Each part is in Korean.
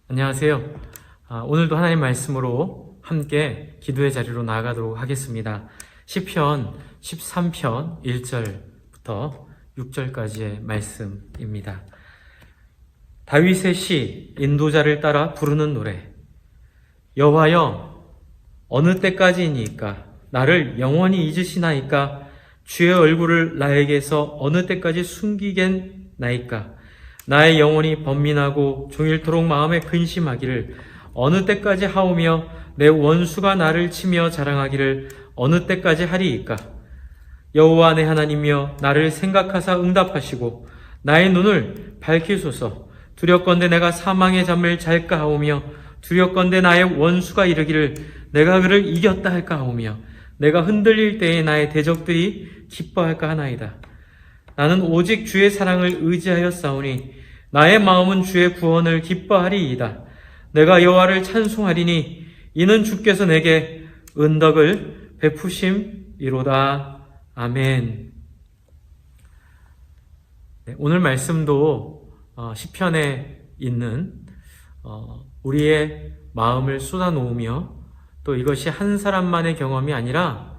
안녕하세요. 오늘도 하나님 말씀으로 함께 기도의 자리로 나아가도록 하겠습니다. 시편 13편 1절부터 6절까지의 말씀입니다. 다윗의 시, 인도자를 따라 부르는 노래. 여호와여, 어느 때까지이니까? 나를 영원히 잊으시나이까? 주의 얼굴을 나에게서 어느 때까지 숨기겠나이까? 나의 영혼이 번민하고 종일토록 마음에 근심하기를 어느 때까지 하오며 내 원수가 나를 치며 자랑하기를 어느 때까지 하리이까? 여호와 내 하나님이여, 나를 생각하사 응답하시고 나의 눈을 밝히소서. 두렵건대 내가 사망의 잠을 잘까 하오며 두렵건대 나의 원수가 이르기를 내가 그를 이겼다 할까 하오며 내가 흔들릴 때에 나의 대적들이 기뻐할까 하나이다. 나는 오직 주의 사랑을 의지하여 싸우니 나의 마음은 주의 구원을 기뻐하리이다. 내가 여호와를 찬송하리니 이는 주께서 내게 은덕을 베푸심이로다. 아멘. 오늘 말씀도 시편에 있는 우리의 마음을 쏟아놓으며 또 이것이 한 사람만의 경험이 아니라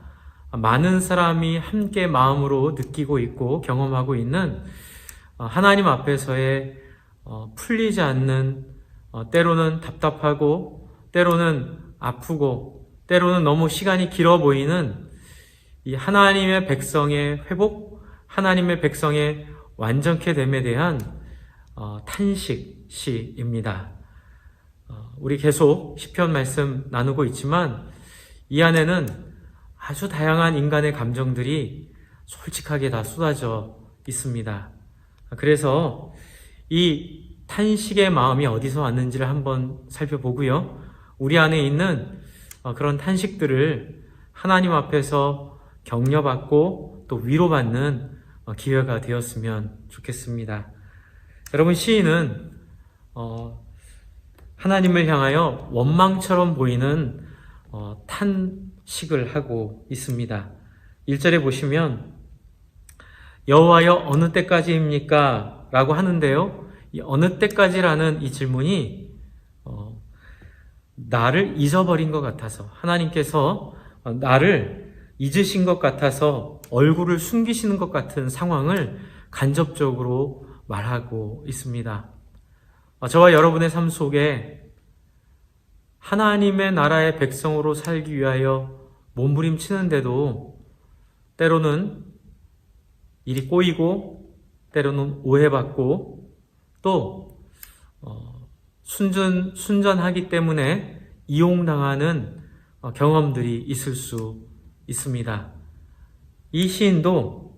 많은 사람이 함께 마음으로 느끼고 있고 경험하고 있는 하나님 앞에서의 풀리지 않는, 때로는 답답하고 때로는 아프고 때로는 너무 시간이 길어 보이는 이 하나님의 백성의 회복, 하나님의 백성의 완전케 됨에 대한 탄식시입니다. 우리 계속 시편 말씀 나누고 있지만 이 안에는 아주 다양한 인간의 감정들이 솔직하게 다 쏟아져 있습니다. 그래서 이 탄식의 마음이 어디서 왔는지를 한번 살펴보고요. 우리 안에 있는 그런 탄식들을 하나님 앞에서 격려받고 또 위로받는 기회가 되었으면 좋겠습니다. 여러분, 시인은 하나님을 향하여 원망처럼 보이는 탄식을 하고 있습니다. 1절에 보시면 여호와여, 어느 때까지입니까? 라고 하는데요. 이 어느 때까지라는 이 질문이 나를 잊어버린 것 같아서, 하나님께서 나를 잊으신 것 같아서 얼굴을 숨기시는 것 같은 상황을 간접적으로 말하고 있습니다. 저와 여러분의 삶 속에 하나님의 나라의 백성으로 살기 위하여 몸부림치는데도 때로는 일이 꼬이고 때로는 오해받고 또 순전하기 때문에 이용당하는 경험들이 있을 수 있습니다. 이 시인도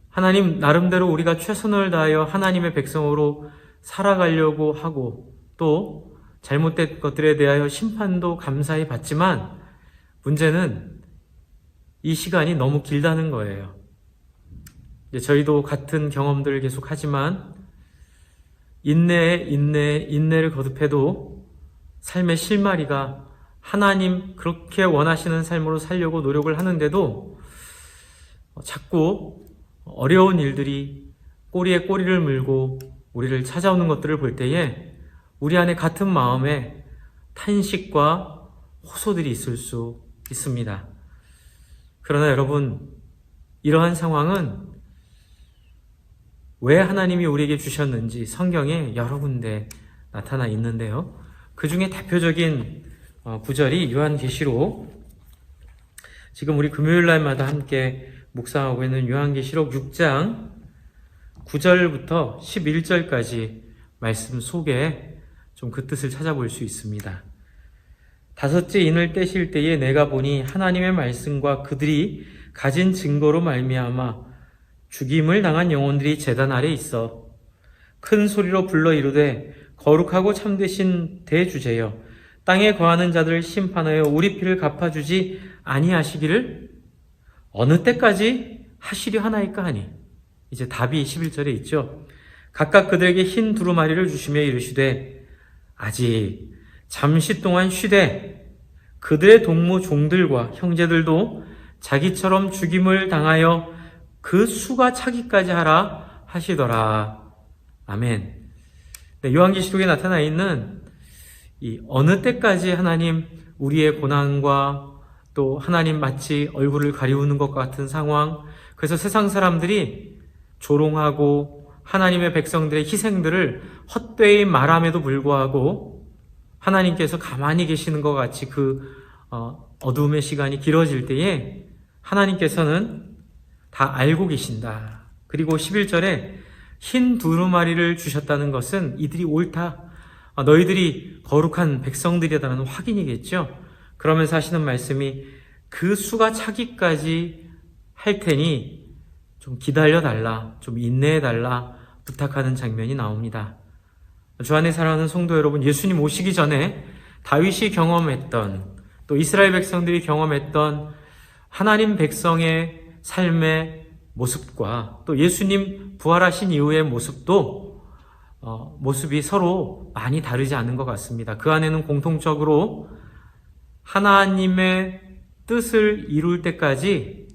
하나님 나름대로 우리가 최선을 다하여 하나님의 백성으로 살아가려고 하고 또 잘못된 것들에 대하여 심판도 감사히 받지만 문제는 이 시간이 너무 길다는 거예요. 저희도 같은 경험들을 계속 하지만 인내를 거듭해도 삶의 실마리가 하나님 그렇게 원하시는 삶으로 살려고 노력을 하는데도 자꾸 어려운 일들이 꼬리에 꼬리를 물고 우리를 찾아오는 것들을 볼 때에 우리 안에 같은 마음에 탄식과 호소들이 있을 수 있습니다. 그러나 여러분, 이러한 상황은 왜 하나님이 우리에게 주셨는지 성경에 여러 군데 나타나 있는데요. 그 중에 대표적인 구절이 요한계시록, 지금 우리 금요일 날마다 함께 묵상하고 있는 요한계시록 6장 9절부터 11절까지 말씀 속에 좀 그 뜻을 찾아볼 수 있습니다. 다섯째 인을 떼실 때에 내가 보니 하나님의 말씀과 그들이 가진 증거로 말미암아 죽임을 당한 영혼들이 제단 아래 있어 큰 소리로 불러 이르되 거룩하고 참되신 대주제여, 땅에 거하는 자들을 심판하여 우리 피를 갚아주지 아니하시기를 어느 때까지 하시려 하나이까 하니. 이제 답이 11절에 있죠. 각각 그들에게 흰 두루마리를 주시며 이르시되 아직 잠시 동안 쉬되 그들의 동무 종들과 형제들도 자기처럼 죽임을 당하여 그 수가 차기까지 하라 하시더라. 아멘. 네, 요한계시록에 나타나 있는 이 어느 때까지 하나님 우리의 고난과 또 하나님 마치 얼굴을 가리우는 것 같은 상황, 그래서 세상 사람들이 조롱하고 하나님의 백성들의 희생들을 헛되이 말함에도 불구하고 하나님께서 가만히 계시는 것 같이 그 어두움의 시간이 길어질 때에 하나님께서는 다 알고 계신다. 그리고 11절에 흰 두루마리를 주셨다는 것은 이들이 옳다. 너희들이 거룩한 백성들이다라는 확인이겠죠. 그러면서 하시는 말씀이 그 수가 차기까지 할 테니 좀 기다려달라, 좀 인내해달라 부탁하는 장면이 나옵니다. 주 안에 사랑하는 성도 여러분, 예수님 오시기 전에 다윗이 경험했던, 또 이스라엘 백성들이 경험했던 하나님 백성의 삶의 모습과 또 예수님 부활하신 이후의 모습도 모습이 서로 많이 다르지 않은 것 같습니다. 그 안에는 공통적으로 하나님의 뜻을 이룰 때까지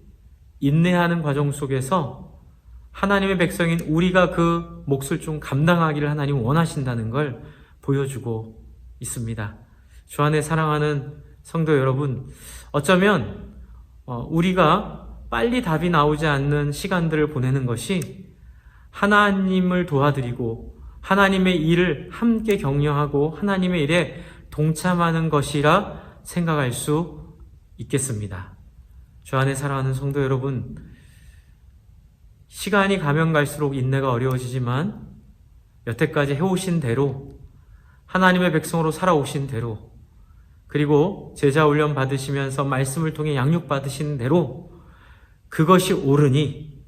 인내하는 과정 속에서 하나님의 백성인 우리가 그 몫을 좀 감당하기를 하나님 원하신다는 걸 보여주고 있습니다. 주 안에 사랑하는 성도 여러분, 어쩌면 우리가 빨리 답이 나오지 않는 시간들을 보내는 것이 하나님을 도와드리고 하나님의 일을 함께 격려하고 하나님의 일에 동참하는 것이라 생각할 수 있겠습니다. 주 안에 사랑하는 성도 여러분, 시간이 가면 갈수록 인내가 어려워지지만 여태까지 해오신 대로 하나님의 백성으로 살아오신 대로 그리고 제자 훈련 받으시면서 말씀을 통해 양육 받으신 대로 그것이 옳으니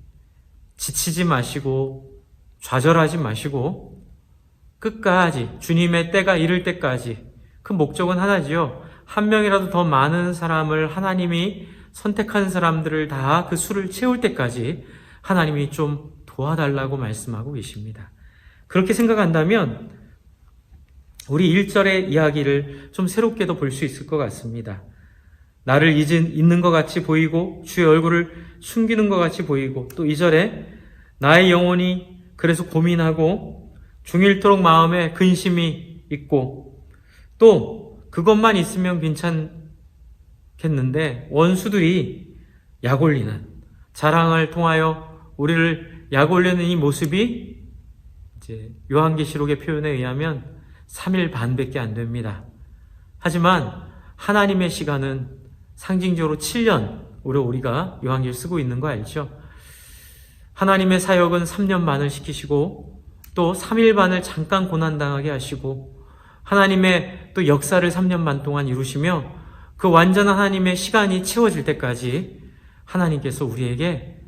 지치지 마시고 좌절하지 마시고 끝까지 주님의 때가 이를 때까지, 그 목적은 하나지요. 한 명이라도 더 많은 사람을 하나님이 선택한 사람들을 다 그 수를 채울 때까지 하나님이 좀 도와달라고 말씀하고 계십니다. 그렇게 생각한다면 우리 1절의 이야기를 좀 새롭게도 볼 수 있을 것 같습니다. 나를 잊는 것 같이 보이고 주의 얼굴을 숨기는 것 같이 보이고, 또 2절에 나의 영혼이 그래서 고민하고 중일토록 마음에 근심이 있고, 또 그것만 있으면 괜찮겠는데 원수들이 약올리는, 자랑을 통하여 우리를 약올리는 이 모습이 이제 요한계시록의 표현에 의하면 3일 반밖에 안 됩니다. 하지만 하나님의 시간은 상징적으로 7년, 우리가 요한계시를 쓰고 있는 거 알죠? 하나님의 사역은 3년 반을 시키시고 또 3일 반을 잠깐 고난당하게 하시고 하나님의 또 역사를 3년 반 동안 이루시며 그 완전한 하나님의 시간이 채워질 때까지 하나님께서 우리에게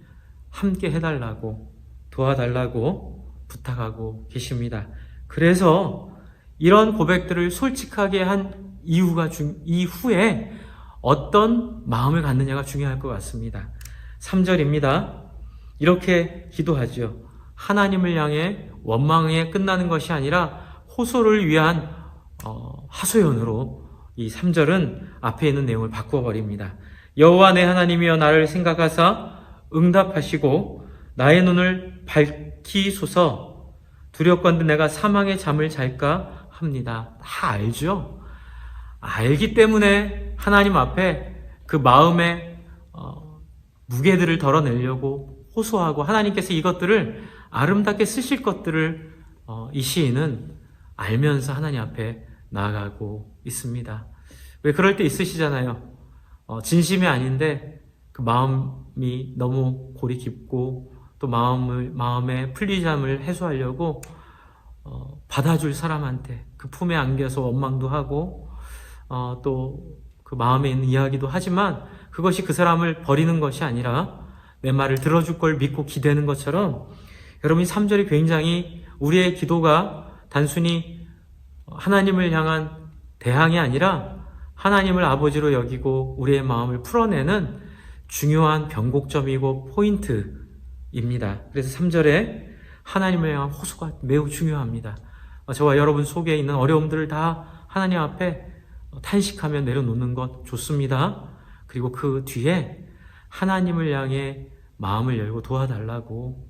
함께 해달라고, 도와달라고 부탁하고 계십니다. 그래서 이런 고백들을 솔직하게 한 이후에 어떤 마음을 갖느냐가 중요할 것 같습니다. 3절입니다. 이렇게 기도하죠. 하나님을 향해 원망에 끝나는 것이 아니라 호소를 위한 하소연으로 이 3절은 앞에 있는 내용을 바꾸어 버립니다. 여호와 내 하나님이여 나를 생각하사 응답하시고 나의 눈을 밝히소서. 두렵건대 내가 사망의 잠을 잘까 합니다. 다 알죠? 알기 때문에 하나님 앞에 그 마음의 무게들을 덜어내려고 호소하고 하나님께서 이것들을 아름답게 쓰실 것들을 이 시인은 알면서 하나님 앞에 나아가고 있습니다. 왜 그럴 때 있으시잖아요. 진심이 아닌데 그 마음이 너무 골이 깊고 또 마음의 풀리잠을 해소하려고 받아줄 사람한테 그 품에 안겨서 원망도 하고 또 그 마음에 있는 이야기도 하지만 그것이 그 사람을 버리는 것이 아니라 내 말을 들어줄 걸 믿고 기대는 것처럼, 여러분 이 3절이 굉장히 우리의 기도가 단순히 하나님을 향한 대항이 아니라 하나님을 아버지로 여기고 우리의 마음을 풀어내는 중요한 변곡점이고 포인트입니다. 그래서 3절에 하나님을 향한 호소가 매우 중요합니다. 저와 여러분 속에 있는 어려움들을 다 하나님 앞에 탄식하며 내려놓는 것 좋습니다. 그리고 그 뒤에 하나님을 향해 마음을 열고 도와달라고,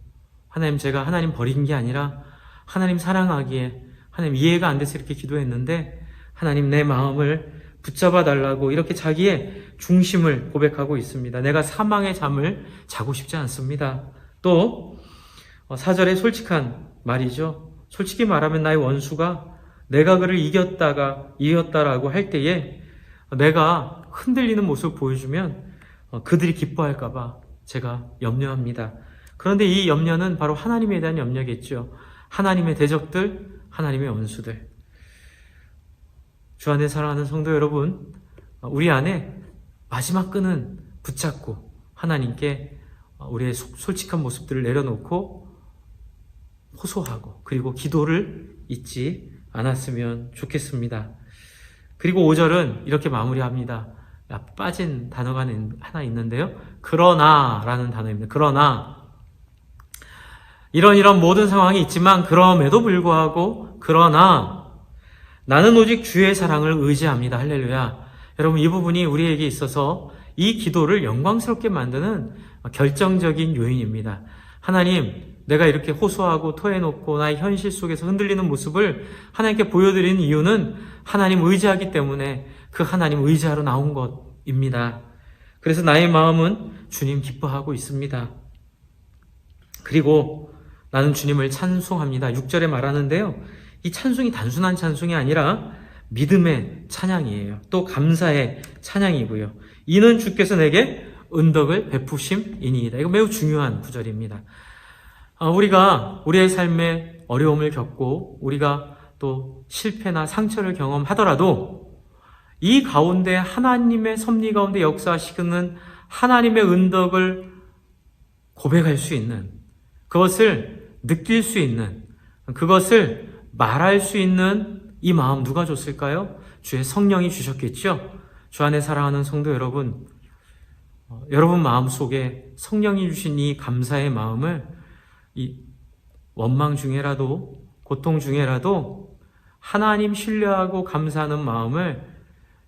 하나님 제가 하나님 버린 게 아니라 하나님 사랑하기에 하나님 이해가 안 돼서 이렇게 기도했는데 하나님 내 마음을 붙잡아 달라고 이렇게 자기의 중심을 고백하고 있습니다. 내가 사망의 잠을 자고 싶지 않습니다. 또 4절에 솔직한 말이죠. 솔직히 말하면 나의 원수가 내가 그를 이겼다라고 할 때에 내가 흔들리는 모습을 보여주면 그들이 기뻐할까 봐 제가 염려합니다. 그런데 이 염려는 바로 하나님에 대한 염려겠죠. 하나님의 대적들, 하나님의 원수들. 주 안에 사랑하는 성도 여러분, 우리 안에 마지막 끈은 붙잡고 하나님께 우리의 솔직한 모습들을 내려놓고 호소하고 그리고 기도를 잊지 않았으면 좋겠습니다. 그리고 5절은 이렇게 마무리합니다. 빠진 단어가 하나 있는데요. 그러나 라는 단어입니다. 그러나 이런 모든 상황이 있지만 그럼에도 불구하고 그러나 나는 오직 주의 사랑을 의지합니다. 할렐루야. 여러분 이 부분이 우리에게 있어서 이 기도를 영광스럽게 만드는 결정적인 요인입니다. 하나님, 내가 이렇게 호소하고 토해놓고 나의 현실 속에서 흔들리는 모습을 하나님께 보여드리는 이유는 하나님 의지하기 때문에 그 하나님 의지하러 나온 것입니다. 그래서 나의 마음은 주님 기뻐하고 있습니다. 그리고 나는 주님을 찬송합니다. 6절에 말하는데요. 이 찬송이 단순한 찬송이 아니라 믿음의 찬양이에요. 또 감사의 찬양이고요. 이는 주께서 내게 은덕을 베푸심이니이다. 이거 매우 중요한 구절입니다. 우리가 우리의 삶에 어려움을 겪고 우리가 또 실패나 상처를 경험하더라도 이 가운데 하나님의 섭리 가운데 역사하시는 하나님의 은덕을 고백할 수 있는, 그것을 느낄 수 있는, 그것을 말할 수 있는 이 마음 누가 줬을까요? 주의 성령이 주셨겠죠? 주 안에 사랑하는 성도 여러분, 여러분 마음속에 성령이 주신 이 감사의 마음을 이 원망 중에라도 고통 중에라도 하나님 신뢰하고 감사하는 마음을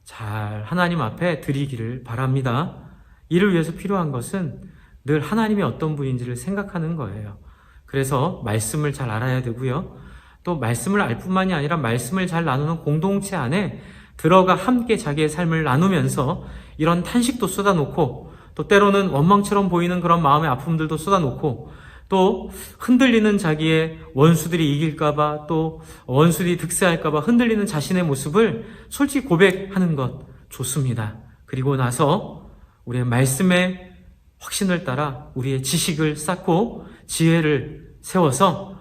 잘 하나님 앞에 드리기를 바랍니다. 이를 위해서 필요한 것은 늘 하나님이 어떤 분인지를 생각하는 거예요. 그래서 말씀을 잘 알아야 되고요. 또 말씀을 알 뿐만이 아니라 말씀을 잘 나누는 공동체 안에 들어가 함께 자기의 삶을 나누면서 이런 탄식도 쏟아놓고 또 때로는 원망처럼 보이는 그런 마음의 아픔들도 쏟아놓고 또 흔들리는 자기의 원수들이 이길까봐 또 원수들이 득세할까봐 흔들리는 자신의 모습을 솔직히 고백하는 것 좋습니다. 그리고 나서 우리의 말씀의 확신을 따라 우리의 지식을 쌓고 지혜를 세워서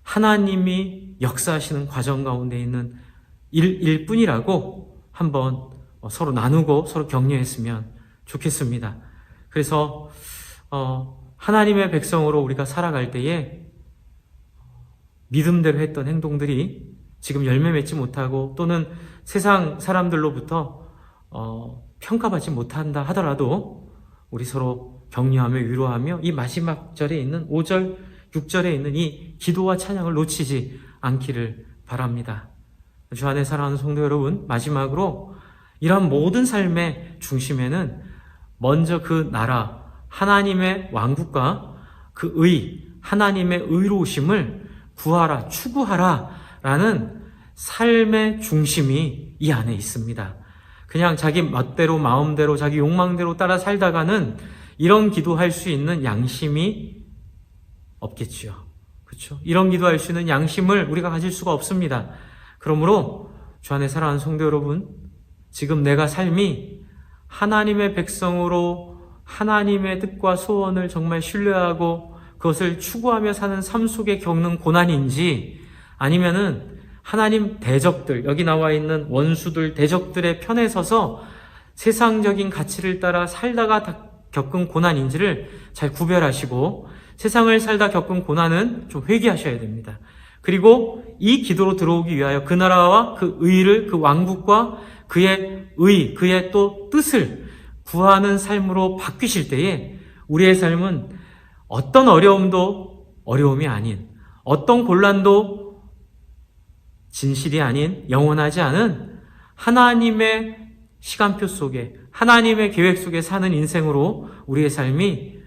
하나님이 역사하시는 과정 가운데 있는 일일 뿐이라고 한번 서로 나누고 서로 격려했으면 좋겠습니다. 그래서 하나님의 백성으로 우리가 살아갈 때에 믿음대로 했던 행동들이 지금 열매 맺지 못하고 또는 세상 사람들로부터 평가받지 못한다 하더라도 우리 서로 격려하며 위로하며 이 마지막 절에 있는 5절, 6절에 있는 이 기도와 찬양을 놓치지 않기를 바랍니다. 주 안에 사랑하는 성도 여러분, 마지막으로 이러한 모든 삶의 중심에는 먼저 그 나라, 하나님의 왕국과 그 하나님의 의로우심을 구하라, 추구하라 라는 삶의 중심이 이 안에 있습니다. 그냥 자기 멋대로, 마음대로, 자기 욕망대로 따라 살다가는 이런 기도할 수 있는 양심이 없겠지요. 그렇죠? 이런 기도할 수 있는 양심을 우리가 가질 수가 없습니다. 그러므로 주 안에 사랑하는 성도 여러분, 지금 내가 삶이 하나님의 백성으로 하나님의 뜻과 소원을 정말 신뢰하고 그것을 추구하며 사는 삶 속에 겪는 고난인지 아니면은 하나님 대적들, 여기 나와 있는 원수들, 대적들의 편에 서서 세상적인 가치를 따라 살다가 겪은 고난인지를 잘 구별하시고 세상을 살다 겪은 고난은 좀 회개하셔야 됩니다. 그리고 이 기도로 들어오기 위하여 그 나라와 그 의를, 그 왕국과 그의 그의 또 뜻을 구하는 삶으로 바뀌실 때에 우리의 삶은 어떤 어려움도 어려움이 아닌, 어떤 곤란도 진실이 아닌, 영원하지 않은 하나님의 시간표 속에, 하나님의 계획 속에 사는 인생으로 우리의 삶이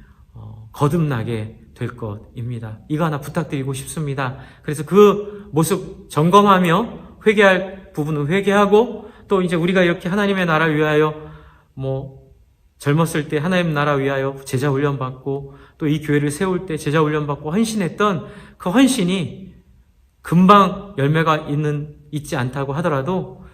거듭나게 될 것입니다. 이거 하나 부탁드리고 싶습니다. 그래서 그 모습 점검하며 회개할 부분은 회개하고, 또 이제 우리가 이렇게 하나님의 나라 위하여 젊었을 때 하나님 나라 위하여 제자 훈련 받고, 또 이 교회를 세울 때 제자 훈련 받고 헌신했던 그 헌신이 금방 열매가 있지 않다고 하더라도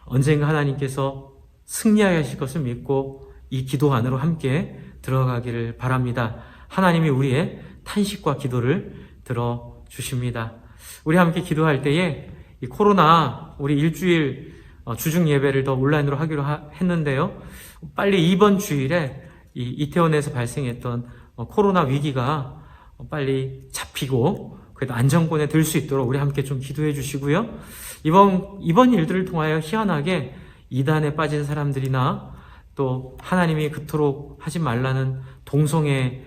언젠가 하나님께서 승리하게 하실 것을 믿고 이 기도 안으로 함께 들어가기를 바랍니다. 하나님이 우리의 탄식과 기도를 들어주십니다. 우리 함께 기도할 때에 이 코로나 우리 일주일 주중 예배를 더 온라인으로 하기로 했는데요. 빨리 이번 주일에 이 이태원에서 발생했던 코로나 위기가 빨리 잡히고 그래도 안정권에 들 수 있도록 우리 함께 좀 기도해 주시고요. 이번 일들을 통하여 희한하게 이단에 빠진 사람들이나 또 하나님이 그토록 하지 말라는 동성애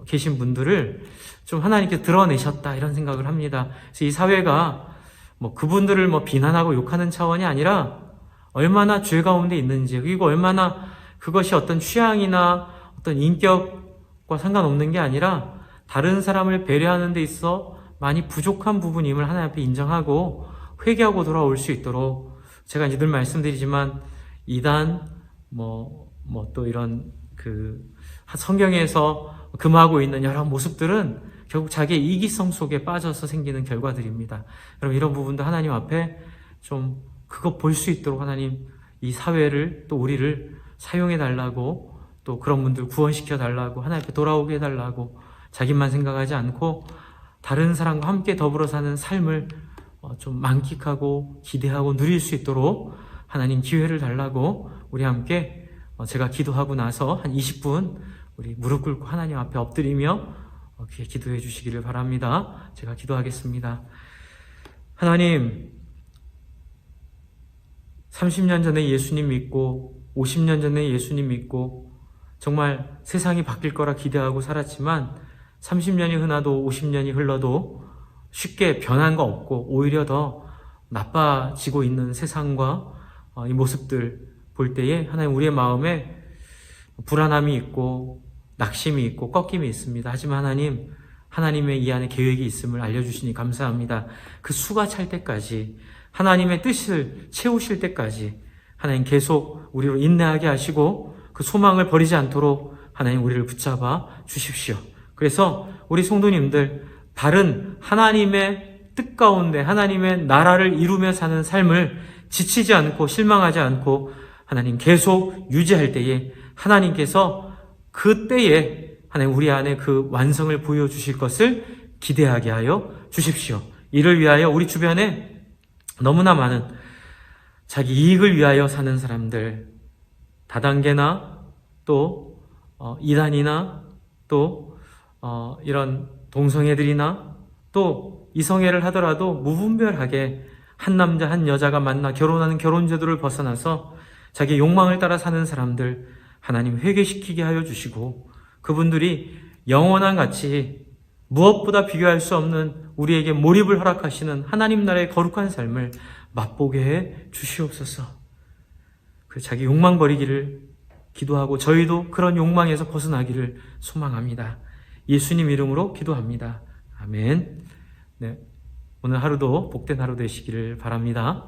계신 분들을 좀 하나님께 드러내셨다 이런 생각을 합니다. 그래서 이 사회가 그분들을 비난하고 욕하는 차원이 아니라 얼마나 죄 가운데 있는지, 그리고 얼마나 그것이 어떤 취향이나 어떤 인격과 상관없는 게 아니라 다른 사람을 배려하는 데 있어 많이 부족한 부분임을 하나님 앞에 인정하고 회개하고 돌아올 수 있도록, 제가 이제 늘 말씀드리지만 이단 또 이런 성경에서 금하고 있는 여러 모습들은 결국 자기의 이기성 속에 빠져서 생기는 결과들입니다. 여러분, 이런 부분도 하나님 앞에 좀 그거 볼 수 있도록 하나님 이 사회를 또 우리를 사용해 달라고, 또 그런 분들 구원시켜 달라고, 하나님 앞에 돌아오게 해달라고, 자기만 생각하지 않고 다른 사람과 함께 더불어 사는 삶을 좀 만끽하고 기대하고 누릴 수 있도록 하나님 기회를 달라고 우리 함께 제가 기도하고 나서 한 20분 우리 무릎 꿇고 하나님 앞에 엎드리며 기도해 주시기를 바랍니다. 제가 기도하겠습니다. 하나님, 30년 전에 예수님 믿고 50년 전에 예수님 믿고 정말 세상이 바뀔 거라 기대하고 살았지만 30년이 흘러도 50년이 흘러도 쉽게 변한 거 없고 오히려 더 나빠지고 있는 세상과 이 모습들 볼 때에 하나님, 우리의 마음에 불안함이 있고 낙심이 있고 꺾임이 있습니다. 하지만 하나님의 이 안에 계획이 있음을 알려주시니 감사합니다. 그 수가 찰 때까지, 하나님의 뜻을 채우실 때까지 하나님 계속 우리로 인내하게 하시고 그 소망을 버리지 않도록 하나님 우리를 붙잡아 주십시오. 그래서 우리 성도님들 바른 하나님의 뜻 가운데 하나님의 나라를 이루며 사는 삶을 지치지 않고 실망하지 않고 하나님 계속 유지할 때에 하나님께서 그때에 하나님 우리 안에 그 완성을 보여주실 것을 기대하게 하여 주십시오. 이를 위하여 우리 주변에 너무나 많은 자기 이익을 위하여 사는 사람들, 다단계나 또 이단이나 또 이런 동성애들이나 또 이성애를 하더라도 무분별하게 한 남자 한 여자가 만나 결혼하는 결혼제도를 벗어나서 자기 욕망을 따라 사는 사람들 하나님 회개시키게 하여 주시고, 그분들이 영원한 가치, 무엇보다 비교할 수 없는 우리에게 몰입을 허락하시는 하나님 나라의 거룩한 삶을 맛보게 해 주시옵소서. 그 자기 욕망 버리기를 기도하고 저희도 그런 욕망에서 벗어나기를 소망합니다. 예수님 이름으로 기도합니다. 아멘. 네, 오늘 하루도 복된 하루 되시기를 바랍니다.